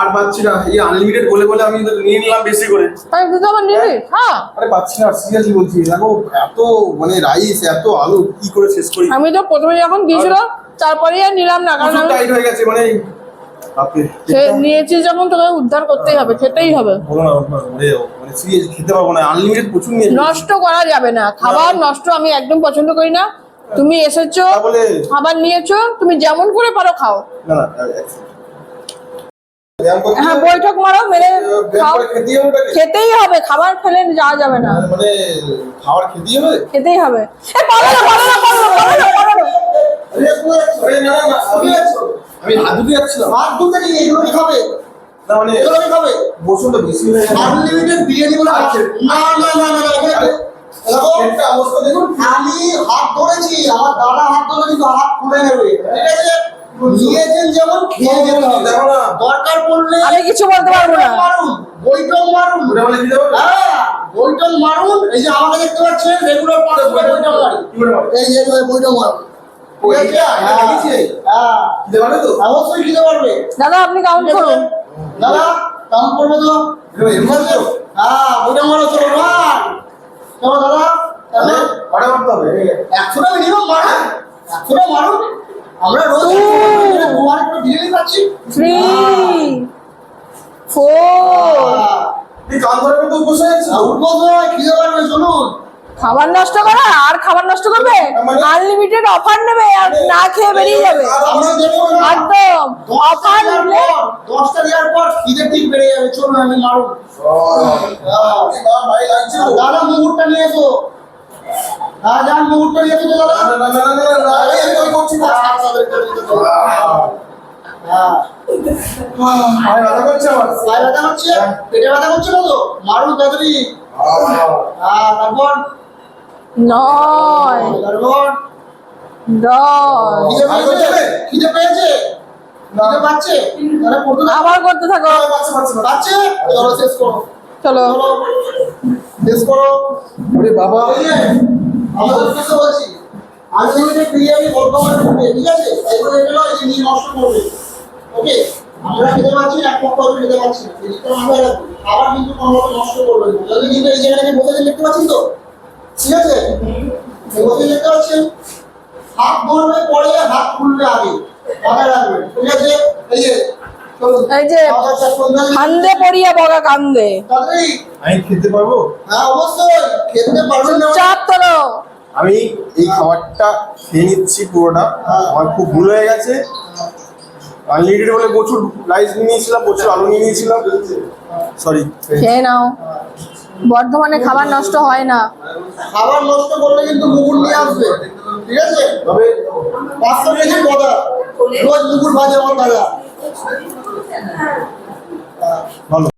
আর পাচ্ছি না, এই আনলিমিটেড বলে বলে আমি নিয়ে নিলাম বেশি করে। তাই তুই তো আবার নিবি? হ্যাঁ আরে পাচ্ছি না, সিরিয়াসলি বলছি। দেখো এত মানে রাইস, এত আলু, কি করে শেষ করি? আমি তো প্রথমে যখন দিয়েছিল তারপরে আর নিলাম না, কারণ আমি টাইট হয়ে গেছে মানে। আপনি নিয়েছি যখন তোকে উদ্ধার করতেই হবে, খেতেই হবে। বলো না, মরে যাবো মানে, সিরিয়াস খেতে পারবো না, আনলিমিটেড প্রচুর নিয়ে। নষ্ট করা যাবে না খাবার, নষ্ট আমি একদম পছন্দ করি না। তুমি এসেছো, খাবার নিয়েছো, তুমি যেমন করে পারো খাও। না না, হ্যাঁ বৈঠক মারো, মেরে খাও। খেতেই হবে, খাবার ফেলে যাওয়া যাবে না। মানে খাবার খেতেই হবে, খেতেই হবে। এ পারো না, পারো না, পারো না, পারো না, পারো না। আমি হাত ধুতে যাচ্ছিলাম। হাত ধুতে কি এগুলো খাবে? না মানে এগুলো খাবে? বসুনটা বেশি হয়ে গেছে। আনলিমিটেড বিরিয়ানি বলে আছে। না না না না, এখানে দেখো একটা অবস্থা দেখুন। আমি হাত ধরেছি, আমার দাদা হাত ধরে কিন্তু হাত খুলে নেবে, ঠিক আছে? নিয়েছেন যেমন খেয়ে যেতে হবে। দেখো না, দরকার পড়লে আমি কিছু বলতে পারবো না। মারুন, বৈঠক মারুন। ওটা বলে দিতে পারবে? হ্যাঁ বৈঠক মারুন। এই যে আমাকে দেখতে পাচ্ছেন রেগুলার পাঁচ করে বৈঠক মারি। কি করে মারবে? এই যে বৈঠক মারুন। ও এটা দেখিয়েছে? হ্যাঁ দিতে পারবে তো? অবশ্যই খেতে পারবে। দাদা আপনি কাউন্ট করুন। দাদা কাউন্ট করবে তো? হ্যাঁ বৈঠক মারো, চলো ভাই চলো দাদা। তাহলে অর্ডার করতে হবে। 100টা মিনিমাম মারুন, 100টা মারুন। আমরা রোজ দুবার করে বিরিয়ানি খাচ্ছি। 3 4 এই কান ধরে তো বসে আছে। উঠবো তো, খিদে পারবে, চলুন। খাবার নষ্ট করা আর খাবার নষ্ট করবে? আনলিমিটেড অফার নেবে আর না খেয়ে বেরিয়ে যাবে। আমরা দেবো না। একদম অফার নিলে 10টা দেওয়ার পর খিদে ঠিক বেড়ে যাবে, চলুন আমি মারুন। ভাই লাগছে। দাদা মুগুরটা নিয়ে এসো। হ্যাঁ যান, মুগুরটা নিয়ে এসো তো দাদা। না না না না না, আমি করছি না। হ্যাঁ ভাই ব্যথা করছে আমার। পায়ে ব্যথা হচ্ছে, পেটে ব্যথা করছে না তো? মারুন তাড়াতাড়ি। হ্যাঁ তারপর 9 তারপর 10 খিদে পেয়েছে? খিদে পেয়েছে? খিদে পাচ্ছে? তাহলে করতে থাকো। আবার করতে থাকো। পাচ্ছে? চলো শেষ করো, চলো চলো শেষ করো। ওরে বাবা, এই যে, আমাদের কিছু বলছি, আনলিমিটেড বিরিয়ানি বর্তমানে ঢুকে, ঠিক আছে? এগুলো এগুলো এই যে নিয়ে নষ্ট করবে, ওকে? আমরা খেতে পাচ্ছি না, এক পক্ষ আমি খেতে পাচ্ছি না, জিনিসটা মাথায় রাখুন। খাবার কিন্তু কোনোভাবে নষ্ট করবেন না। যদি কিন্তু এই জায়গাটাকে বসে দেখতে পাচ্ছেন তো, ঠিক আছে? এই বসে দেখতে পাচ্ছেন, হাত ধরবে পরে, হাত খুলবে আগে, মাথায় রাখবেন, ঠিক আছে? এই যে চলুন, এই যে খাওয়া শেষ করুন। কান্দে পড়িয়া বগা কান্দে। তাড়াতাড়ি। আমি খেতে পারবো? হ্যাঁ অবশ্যই খেতে পারবেন না। চাপ তোলো। আমি এই খাবারটা খেয়ে নিচ্ছি পুরোটা। আমার খুব ভুল হয়ে গেছে। আনলিমিটেড বলে প্রচুর রাইস নিয়ে নিয়েছিলাম, প্রচুর আলু নিয়ে নিয়েছিলাম। সরি। খেয়ে নাও, বর্ধমানে খাবার নষ্ট হয় না। খাবার নষ্ট করলে কিন্তু মুগুর নিয়ে আসবে, ঠিক আছে? তবে 500 কেজি কথা রোজ মুগুর ভাজে আমার দাদা। ভালো।